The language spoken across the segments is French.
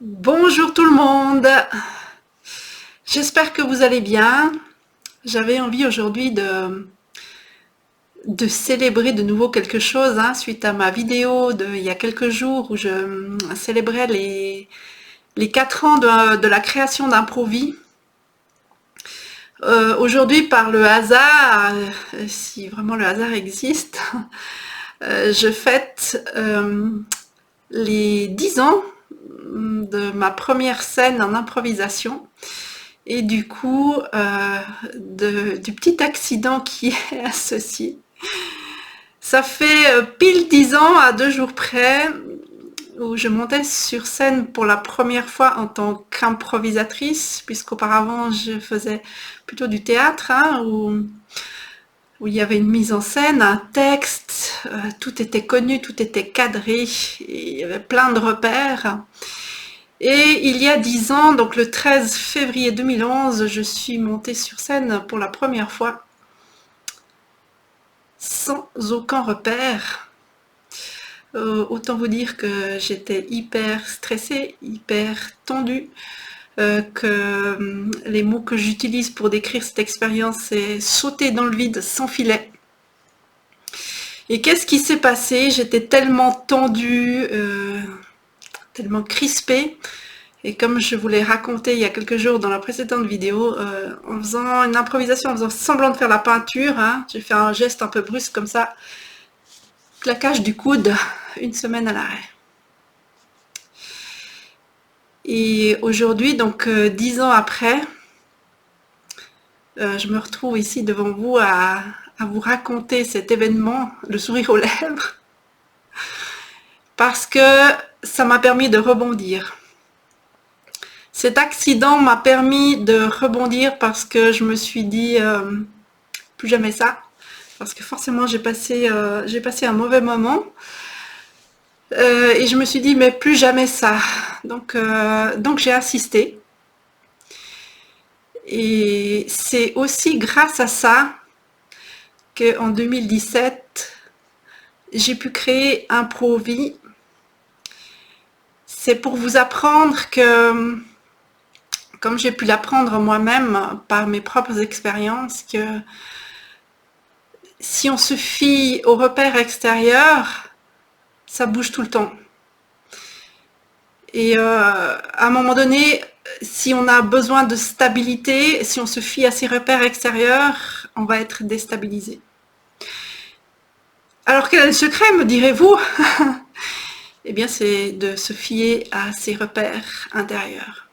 Bonjour tout le monde, j'espère que vous allez bien. J'avais envie aujourd'hui de célébrer de nouveau quelque chose suite à ma vidéo il y a quelques jours où je célébrais les 4 ans de la création d'Improvis. Aujourd'hui, par le hasard, si vraiment le hasard existe, je fête les 10 ans de ma première scène en improvisation. Et du coup, du petit accident qui est associé. Ça fait pile 10 ans à 2 jours près où je montais sur scène pour la première fois en tant qu'improvisatrice, puisqu'auparavant je faisais plutôt du théâtre, où il y avait une mise en scène, un texte, tout était connu, tout était cadré, et il y avait plein de repères. Et il y a 10 ans, donc le 13 février 2011, je suis montée sur scène pour la première fois, sans aucun repère. Autant vous dire que j'étais hyper stressée, hyper tendue, que les mots que j'utilise pour décrire cette expérience, c'est sauter dans le vide sans filet. Et qu'est-ce qui s'est passé? J'étais tellement tendue, tellement crispée. Et comme je vous l'ai raconté il y a quelques jours dans la précédente vidéo, en faisant une improvisation, en faisant semblant de faire la peinture, j'ai fait un geste un peu brusque comme ça, claquage du coude, une semaine à l'arrêt. Et aujourd'hui, donc 10 ans après, je me retrouve ici devant vous à vous raconter cet événement, le sourire aux lèvres, parce que ça m'a permis de rebondir. Cet accident m'a permis de rebondir parce que je me suis dit plus jamais ça, parce que forcément j'ai passé un mauvais moment et je me suis dit mais plus jamais ça. Donc j'ai insisté et c'est aussi grâce à ça qu'en 2017 j'ai pu créer Improvis. C'est pour vous apprendre que, comme j'ai pu l'apprendre moi-même par mes propres expériences, que si on se fie aux repères extérieurs, ça bouge tout le temps. Et à un moment donné, si on a besoin de stabilité, si on se fie à ces repères extérieurs, on va être déstabilisé. Alors quel est le secret, me direz-vous? Eh bien, c'est de se fier à ses repères intérieurs,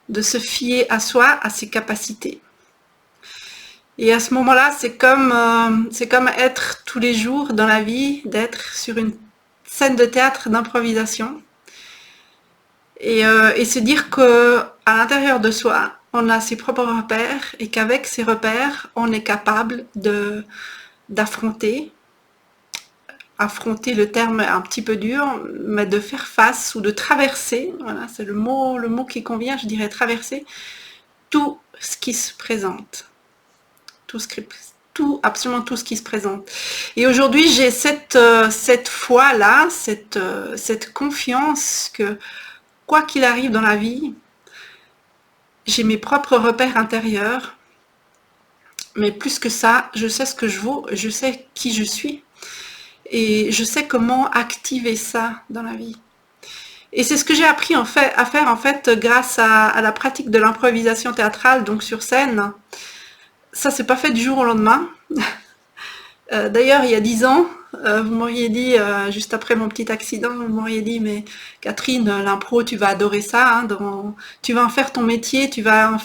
de se fier à soi, à ses capacités. Et à ce moment-là, c'est comme être tous les jours dans la vie, d'être sur une scène de théâtre d'improvisation et se dire qu'à l'intérieur de soi, on a ses propres repères et qu'avec ces repères, on est capable d'affronter, affronter le terme est un petit peu dur, mais de faire face ou de traverser, voilà, c'est le mot qui convient, je dirais traverser, tout ce qui se présente. Absolument tout ce qui se présente. Et aujourd'hui, j'ai cette foi-là, cette confiance que quoi qu'il arrive dans la vie, j'ai mes propres repères intérieurs, mais plus que ça, je sais ce que je vaux, je sais qui je suis, et je sais comment activer ça dans la vie. Et c'est ce que j'ai appris à faire en fait grâce à la pratique de l'improvisation théâtrale, donc sur scène. Ça s'est pas fait du jour au lendemain. D'ailleurs, il y a 10 ans, vous m'auriez dit, juste après mon petit accident, vous m'auriez dit, mais Catherine, l'impro, tu vas adorer ça, tu vas en faire ton métier, tu vas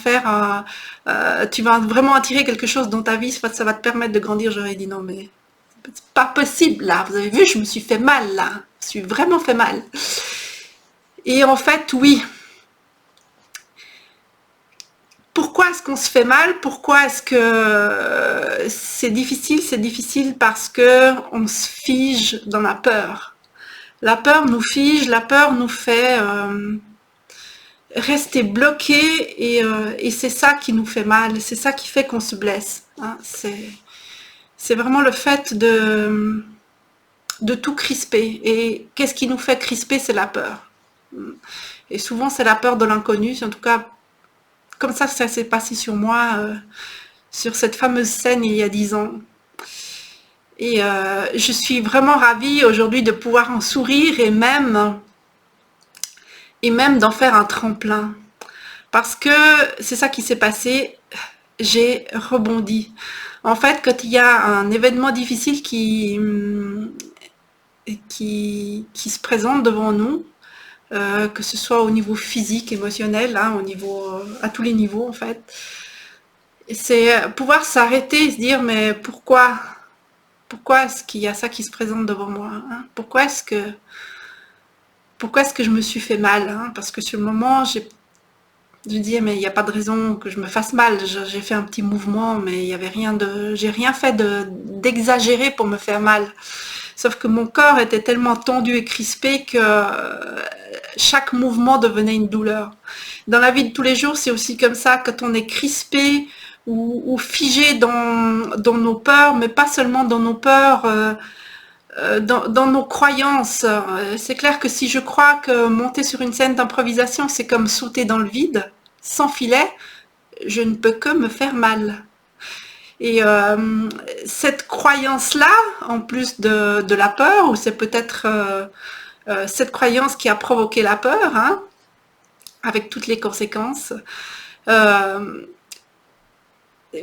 vraiment attirer quelque chose dans ta vie, ça va te permettre de grandir. J'aurais dit, non, mais c'est pas possible, là, vous avez vu, je me suis fait mal, là, je me suis vraiment fait mal. Et en fait, oui. Pourquoi est-ce qu'on se fait mal? Pourquoi est-ce que c'est difficile? C'est difficile parce que on se fige dans la peur. La peur nous fige, la peur nous fait rester bloqués et c'est ça qui nous fait mal, c'est ça qui fait qu'on se blesse. C'est vraiment le fait de tout crisper. Et qu'est-ce qui nous fait crisper? C'est la peur. Et souvent, c'est la peur de l'inconnu. En tout cas, comme ça s'est passé sur moi, sur cette fameuse scène il y a 10 ans. Et je suis vraiment ravie aujourd'hui de pouvoir en sourire et même d'en faire un tremplin. Parce que c'est ça qui s'est passé, j'ai rebondi. En fait, quand il y a un événement difficile qui se présente devant nous, que ce soit au niveau physique, émotionnel, hein, au niveau, à tous les niveaux en fait, c'est pouvoir s'arrêter et se dire mais pourquoi est-ce qu'il y a ça qui se présente devant moi, hein? Pourquoi est-ce que je me suis fait mal, hein? Parce que sur le moment, je me disais mais il n'y a pas de raison que je me fasse mal. J'ai fait un petit mouvement, mais il y avait rien j'ai rien fait d'exagéré pour me faire mal. Sauf que mon corps était tellement tendu et crispé que chaque mouvement devenait une douleur. Dans la vie de tous les jours, c'est aussi comme ça, quand on est crispé ou figé dans nos peurs, mais pas seulement dans nos peurs, dans nos croyances. C'est clair que si je crois que monter sur une scène d'improvisation, c'est comme sauter dans le vide, sans filet, je ne peux que me faire mal. Et cette croyance-là, en plus de la peur, ou c'est peut-être cette croyance qui a provoqué la peur, hein, avec toutes les conséquences,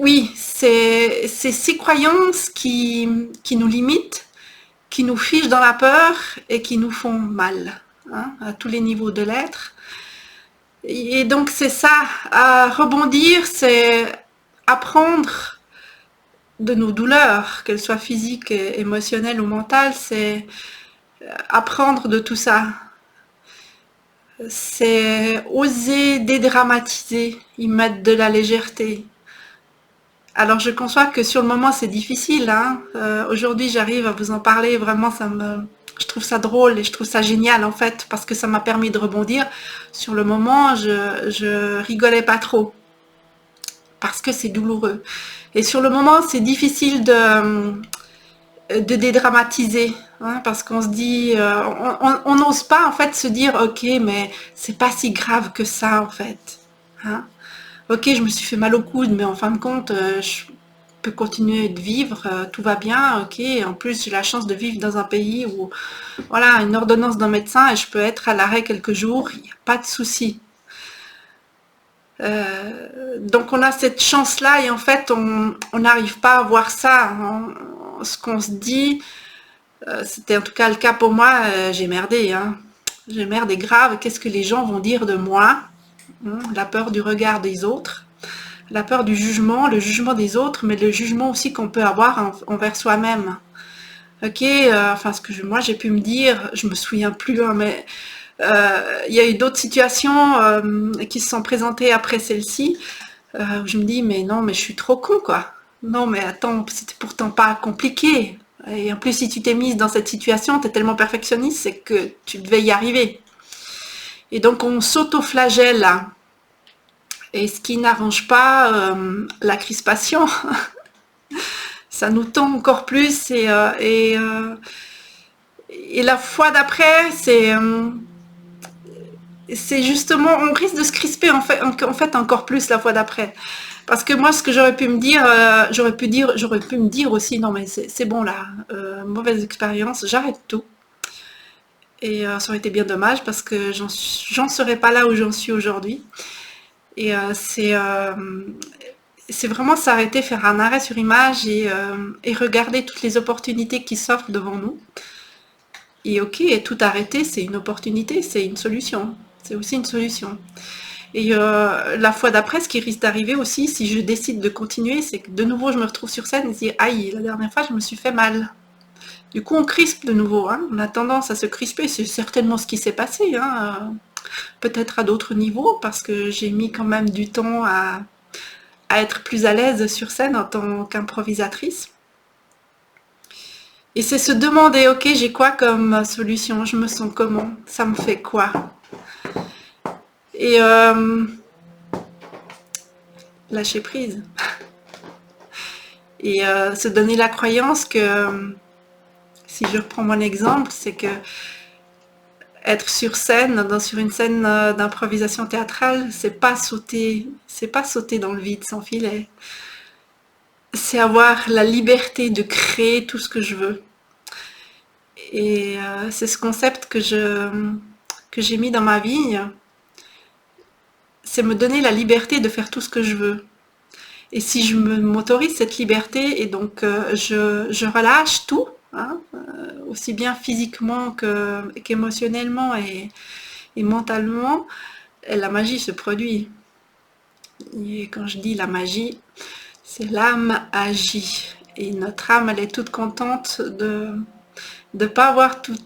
oui, c'est ces croyances qui nous limitent, qui nous figent dans la peur et qui nous font mal, hein, à tous les niveaux de l'être. Et donc c'est ça, à rebondir, c'est apprendre de nos douleurs, qu'elles soient physiques, émotionnelles ou mentales, c'est apprendre de tout ça. C'est oser dédramatiser, y mettre de la légèreté. Alors je conçois que sur le moment c'est difficile, hein. Aujourd'hui j'arrive à vous en parler, vraiment je trouve ça drôle et je trouve ça génial en fait, parce que ça m'a permis de rebondir. Sur le moment je rigolais pas trop, parce que c'est douloureux. Et sur le moment c'est difficile de dédramatiser, hein, parce qu'on se dit, on n'ose pas en fait se dire ok mais c'est pas si grave que ça en fait, hein. Ok, je me suis fait mal au coude, mais en fin de compte, je peux continuer de vivre, tout va bien, ok. En plus, j'ai la chance de vivre dans un pays où, voilà, une ordonnance d'un médecin et je peux être à l'arrêt quelques jours, il n'y a pas de souci. Donc on a cette chance-là et en fait, on n'arrive pas à voir ça, hein. Ce qu'on se dit, c'était en tout cas le cas pour moi, j'ai merdé, hein. J'ai merdé grave, qu'est-ce que les gens vont dire de moi, hein, la peur du regard des autres. La peur du jugement, le jugement des autres, mais le jugement aussi qu'on peut avoir envers soi-même. Ok, enfin moi j'ai pu me dire, je me souviens plus, hein, mais il y a eu d'autres situations qui se sont présentées après celle-ci, où je me dis mais non mais je suis trop con quoi. Non mais attends, c'était pourtant pas compliqué. Et en plus si tu t'es mise dans cette situation, tu es tellement perfectionniste, c'est que tu devais y arriver. Et donc on s'auto-flagelle là. Et ce qui n'arrange pas la crispation, ça nous tend encore plus. Et la fois d'après, c'est justement, on risque de se crisper en fait encore plus la fois d'après. Parce que moi, ce que j'aurais pu me dire, j'aurais pu me dire aussi, non mais c'est bon là, mauvaise expérience, j'arrête tout. Et ça aurait été bien dommage parce que j'en serais pas là où j'en suis aujourd'hui. Et c'est vraiment s'arrêter, faire un arrêt sur image et regarder toutes les opportunités qui s'offrent devant nous. Et ok, et tout arrêter, c'est une opportunité, c'est une solution. C'est aussi une solution. Et la fois d'après, ce qui risque d'arriver aussi, si je décide de continuer, c'est que de nouveau, je me retrouve sur scène et je dis « Aïe, la dernière fois, je me suis fait mal ». Du coup, on crispe de nouveau, hein. On a tendance à se crisper, c'est certainement ce qui s'est passé, hein. Peut-être à d'autres niveaux, parce que j'ai mis quand même du temps à être plus à l'aise sur scène en tant qu'improvisatrice. Et c'est se demander, ok, j'ai quoi comme solution? Je me sens comment? Ça me fait quoi? Et lâcher prise. Et se donner la croyance que, si je reprends mon exemple, c'est que être sur scène, sur une scène d'improvisation théâtrale, c'est pas sauter dans le vide sans filet. C'est avoir la liberté de créer tout ce que je veux. Et c'est ce concept que j'ai mis dans ma vie. C'est me donner la liberté de faire tout ce que je veux. Et si je m'autorise cette liberté, et donc je relâche tout, hein, aussi bien physiquement qu'émotionnellement et mentalement, la magie se produit. Et quand je dis la magie, c'est l'âme agit. Et notre âme, elle est toute contente de ne pas avoir tous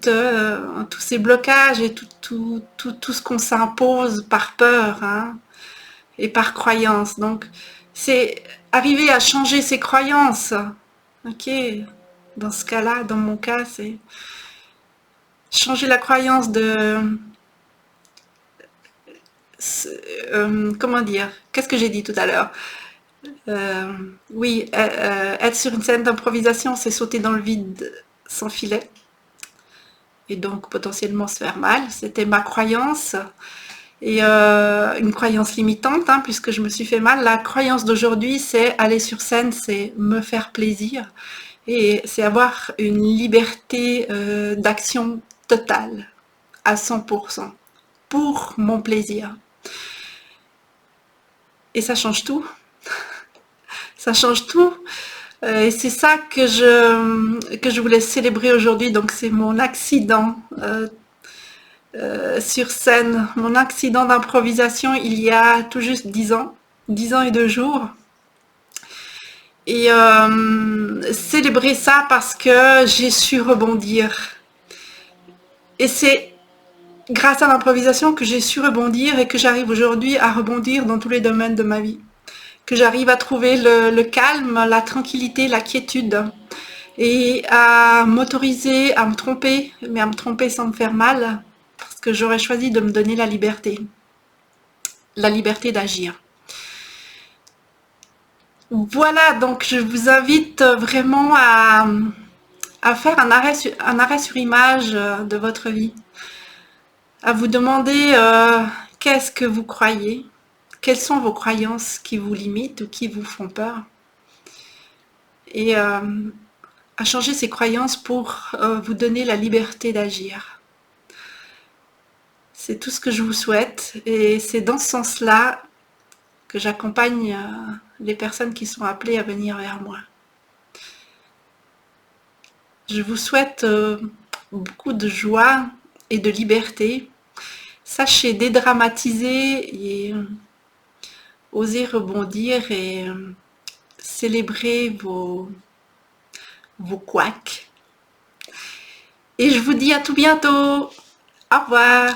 ces blocages et tout ce qu'on s'impose par peur, hein, et par croyance. Donc, c'est arriver à changer ses croyances. Ok, dans ce cas-là, dans mon cas, c'est changer la croyance de... comment dire? Qu'est-ce que j'ai dit tout à l'heure? Oui, être sur une scène d'improvisation, c'est sauter dans le vide sans filet. Et donc potentiellement se faire mal. C'était ma croyance. Et une croyance limitante, hein, puisque je me suis fait mal. La croyance d'aujourd'hui, c'est aller sur scène, c'est me faire plaisir. Et c'est avoir une liberté d'action totale, à 100%, pour mon plaisir. Et ça change tout. Ça change tout. Et c'est ça que je voulais célébrer aujourd'hui. Donc c'est mon accident sur scène, mon accident d'improvisation il y a tout juste 10 ans, 10 ans et 2 jours. Et célébrer ça parce que j'ai su rebondir. Et c'est grâce à l'improvisation que j'ai su rebondir et que j'arrive aujourd'hui à rebondir dans tous les domaines de ma vie. Que j'arrive à trouver le calme, la tranquillité, la quiétude et à m'autoriser à me tromper, mais à me tromper sans me faire mal, parce que j'aurais choisi de me donner la liberté d'agir. Voilà, donc je vous invite vraiment à faire un arrêt sur image de votre vie, à vous demander qu'est-ce que vous croyez, quelles sont vos croyances qui vous limitent ou qui vous font peur, et à changer ces croyances pour vous donner la liberté d'agir. C'est tout ce que je vous souhaite et c'est dans ce sens-là que j'accompagne les personnes qui sont appelées à venir vers moi. Je vous souhaite beaucoup de joie et de liberté. Sachez dédramatiser et oser rebondir et célébrer vos couacs. Et je vous dis à tout bientôt. Au revoir.